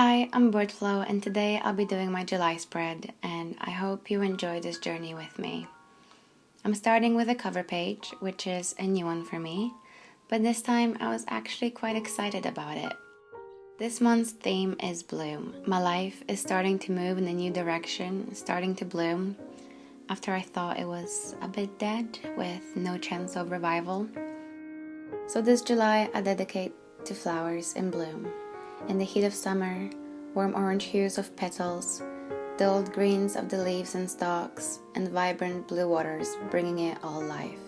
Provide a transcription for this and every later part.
Hi, I'm Birdflow, and today I'll be doing my July spread, and I hope you enjoy this journey with me. I'm starting with a cover page, which is a new one for me, but this time I was actually quite excited about it. This month's theme is bloom. My life is starting to move in a new direction, starting to bloom, after I thought it was a bit dead with no chance of revival. So this July I dedicate to flowers in bloom. In the heat of summer, warm orange hues of petals, dulled greens of the leaves and stalks, and vibrant blue waters bringing it all life.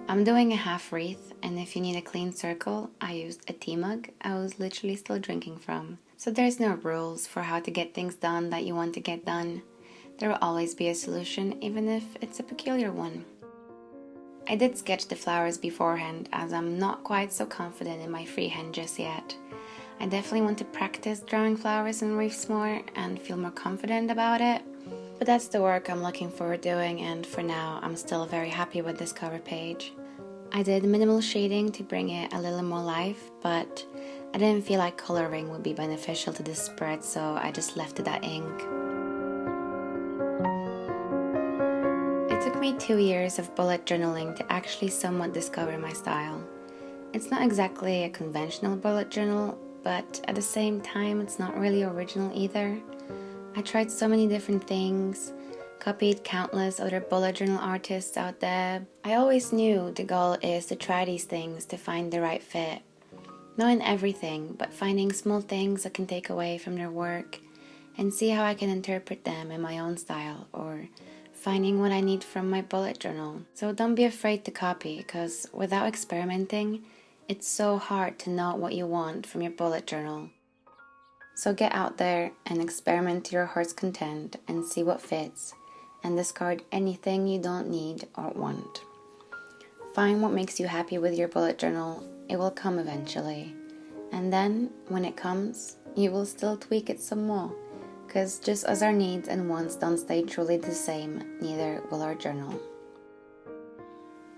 I'm doing a half wreath, and if you need a clean circle, I used a tea mug I was literally still drinking from. So there's no rules for how to get things done that you want to get done. There will always be a solution, even if it's a peculiar one. I did sketch the flowers beforehand, as I'm not quite so confident in my freehand just yet. I definitely want to practice drawing flowers and wreaths more and feel more confident about it. But that's the work I'm looking forward to doing, and for now I'm still very happy with this cover page. I did minimal shading to bring it a little more life, but I didn't feel like coloring would be beneficial to this spread, so I just left it at ink. It took me 2 years of bullet journaling to actually somewhat discover my style. It's not exactly a conventional bullet journal, but at the same time it's not really original either. I tried so many different things, copied countless other bullet journal artists out there. I always knew the goal is to try these things to find the right fit. Not in everything, but finding small things I can take away from their work and see how I can interpret them in my own style, or finding what I need from my bullet journal. So don't be afraid to copy, because without experimenting, it's so hard to know what you want from your bullet journal. So get out there and experiment to your heart's content and see what fits, and discard anything you don't need or want. Find what makes you happy with your bullet journal. It will come eventually. And then, when it comes, you will still tweak it some more. Because just as our needs and wants don't stay truly the same, neither will our journal.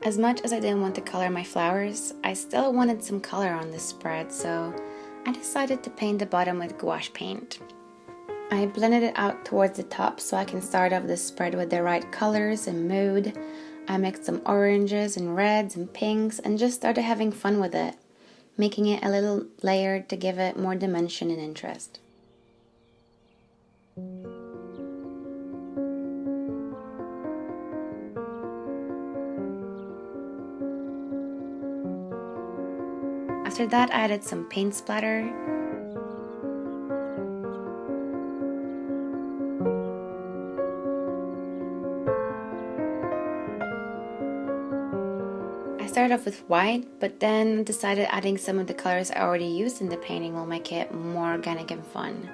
As much as I didn't want to color my flowers, I still wanted some color on this spread, so I decided to paint the bottom with gouache paint. I blended it out towards the top so I can start off this spread with the right colors and mood. I mixed some oranges and reds and pinks and just started having fun with it, making it a little layered to give it more dimension and interest. After that, I added some paint splatter. I started off with white, but then decided adding some of the colors I already used in the painting will make it more organic and fun.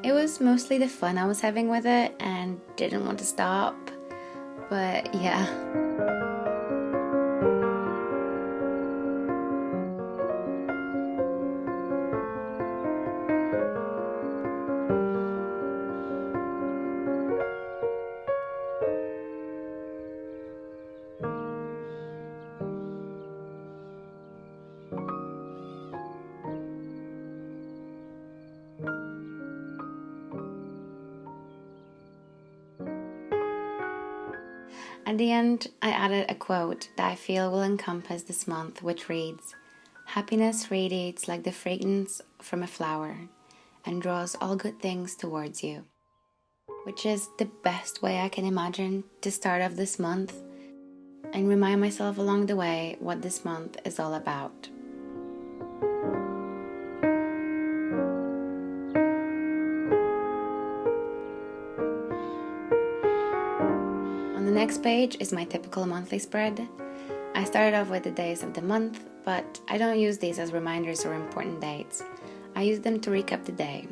It was mostly the fun I was having with it and didn't want to stop, but yeah. At the end, I added a quote that I feel will encompass this month, which reads, "Happiness radiates like the fragrance from a flower and draws all good things towards you," which is the best way I can imagine to start off this month and remind myself along the way what this month is all about. On the next page is my typical monthly spread. I started off with the days of the month, but I don't use these as reminders or important dates. I use them to recap the day.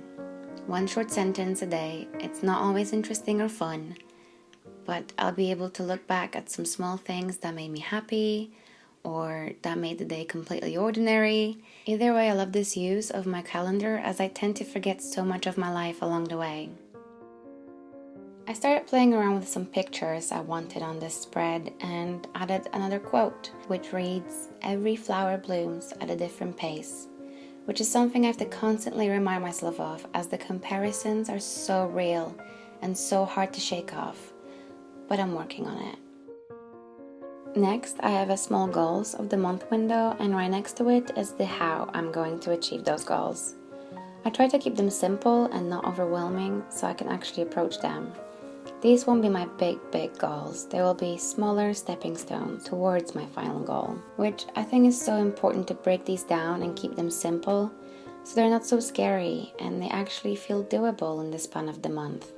One short sentence a day. It's not always interesting or fun, but I'll be able to look back at some small things that made me happy or that made the day completely ordinary. Either way, I love this use of my calendar, as I tend to forget so much of my life along the way. I started playing around with some pictures I wanted on this spread and added another quote, which reads, "Every flower blooms at a different pace," which is something I have to constantly remind myself of as the comparisons are so real and so hard to shake off, but I'm working on it. Next, I have a small goals of the month window, and right next to it is the how I'm going to achieve those goals. I try to keep them simple and not overwhelming so I can actually approach them. These won't be my big goals. They will be smaller stepping stones towards my final goal, which I think is so important to break these down and keep them simple so they're not so scary and they actually feel doable in the span of the month.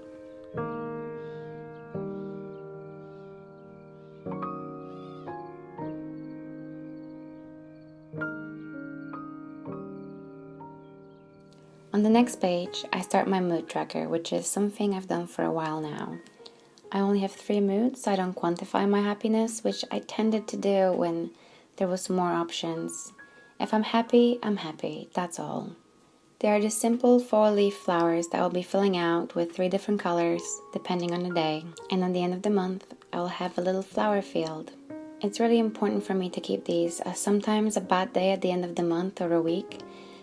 On the next page, I start my mood tracker, which is something I've done for a while now. I only have 3 moods, so I don't quantify my happiness, which I tended to do when there was more options. If I'm happy, that's all. They are just simple 4-leaf flowers that I'll be filling out with 3 different colors, depending on the day. And at the end of the month, I'll have a little flower field. It's really important for me to keep these, as sometimes a bad day at the end of the month or a week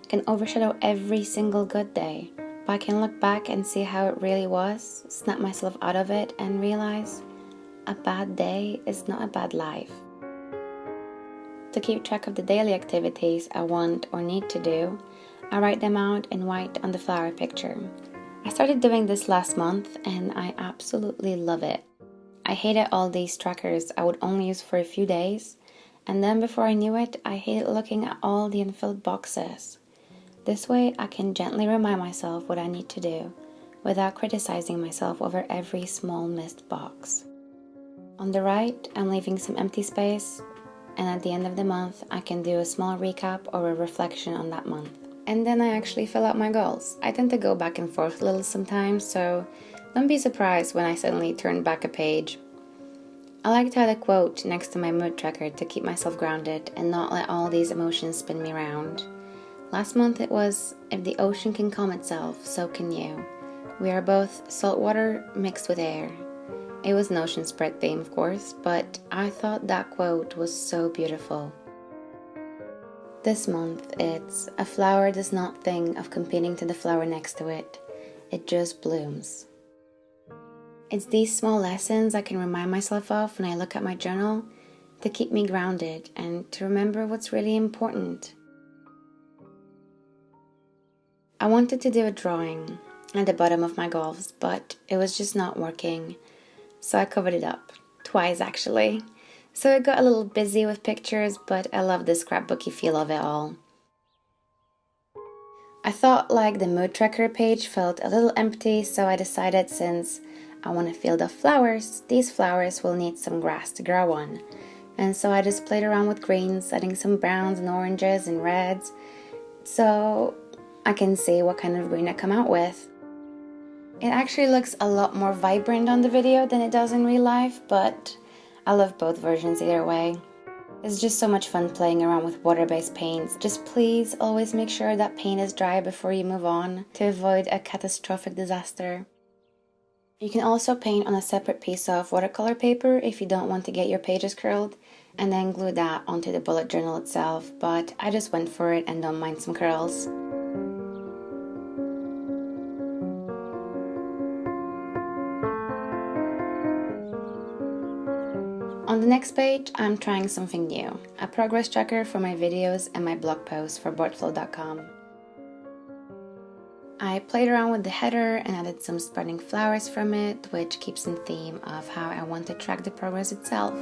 can overshadow every single good day. But I can look back and see how it really was, snap myself out of it, and realize a bad day is not a bad life. To keep track of the daily activities I want or need to do, I write them out in white on the flower picture. I started doing this last month and I absolutely love it. I hated all these trackers I would only use for a few days, and then before I knew it, I hated looking at all the unfilled boxes. This way, I can gently remind myself what I need to do, without criticizing myself over every small missed box. On the right, I'm leaving some empty space, and at the end of the month, I can do a small recap or a reflection on that month. And then I actually fill out my goals. I tend to go back and forth a little sometimes, so don't be surprised when I suddenly turn back a page. I like to add a quote next to my mood tracker to keep myself grounded and not let all these emotions spin me around. Last month it was, "If the ocean can calm itself, so can you. We are both salt water mixed with air." It was an ocean spread theme, of course, but I thought that quote was so beautiful. This month it's, "A flower does not think of competing to the flower next to it. It just blooms." It's these small lessons I can remind myself of when I look at my journal to keep me grounded and to remember what's really important. I wanted to do a drawing at the bottom of my goals, but it was just not working, so I covered it up, twice actually. So it got a little busy with pictures, but I love the scrapbooky feel of it all. I thought like the mood tracker page felt a little empty, so I decided since I want a field of flowers, these flowers will need some grass to grow on. And so I just played around with greens, adding some browns and oranges and reds, so I can see what kind of green I come out with. It actually looks a lot more vibrant on the video than it does in real life, but I love both versions either way. It's just so much fun playing around with water-based paints. Just please always make sure that paint is dry before you move on to avoid a catastrophic disaster. You can also paint on a separate piece of watercolor paper if you don't want to get your pages curled, and then glue that onto the bullet journal itself, but I just went for it and don't mind some curls. On the next page, I'm trying something new, a progress tracker for my videos and my blog posts for boardflow.com. I played around with the header and added some spreading flowers from it, which keeps in theme of how I want to track the progress itself.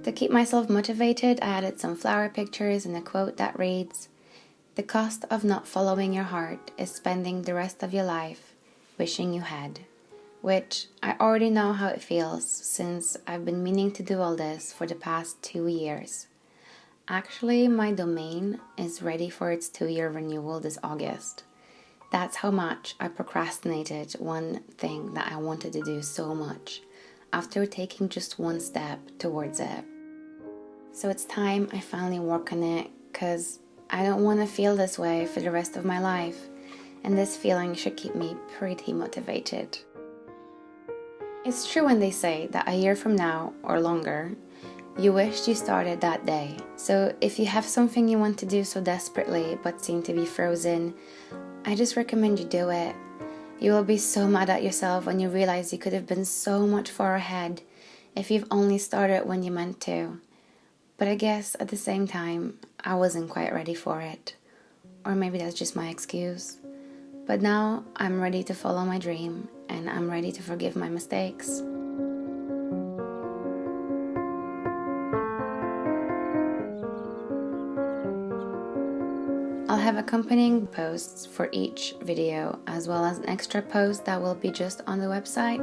To keep myself motivated, I added some flower pictures and a quote that reads, "The cost of not following your heart is spending the rest of your life wishing you had," which I already know how it feels since I've been meaning to do all this for the past 2 years. Actually, my domain is ready for its 2-year renewal this August. That's how much I procrastinated one thing that I wanted to do so much after taking just one step towards it. So it's time I finally work on it, because I don't want to feel this way for the rest of my life, and this feeling should keep me pretty motivated. It's true when they say that a year from now, or longer, you wished you started that day. So if you have something you want to do so desperately but seem to be frozen, I just recommend you do it. You will be so mad at yourself when you realize you could have been so much far ahead if you've only started when you meant to. But I guess at the same time, I wasn't quite ready for it. Or maybe that's just my excuse. But now I'm ready to follow my dream, and I'm ready to forgive my mistakes. I'll have accompanying posts for each video, as well as an extra post that will be just on the website,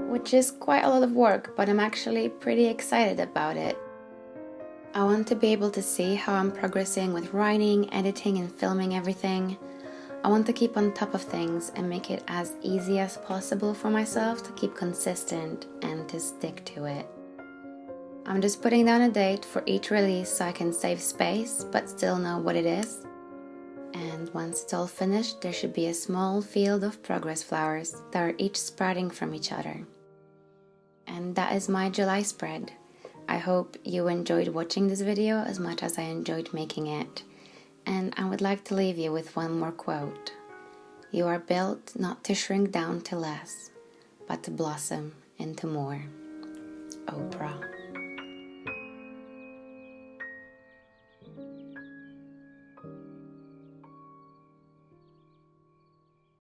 which is quite a lot of work, but I'm actually pretty excited about it. I want to be able to see how I'm progressing with writing, editing, and filming everything. I want to keep on top of things and make it as easy as possible for myself to keep consistent and to stick to it. I'm just putting down a date for each release so I can save space but still know what it is. And once it's all finished, there should be a small field of progress flowers that are each sprouting from each other. And that is my July spread. I hope you enjoyed watching this video as much as I enjoyed making it. And I would like to leave you with one more quote. You are built not to shrink down to less, but to blossom into more. Oprah.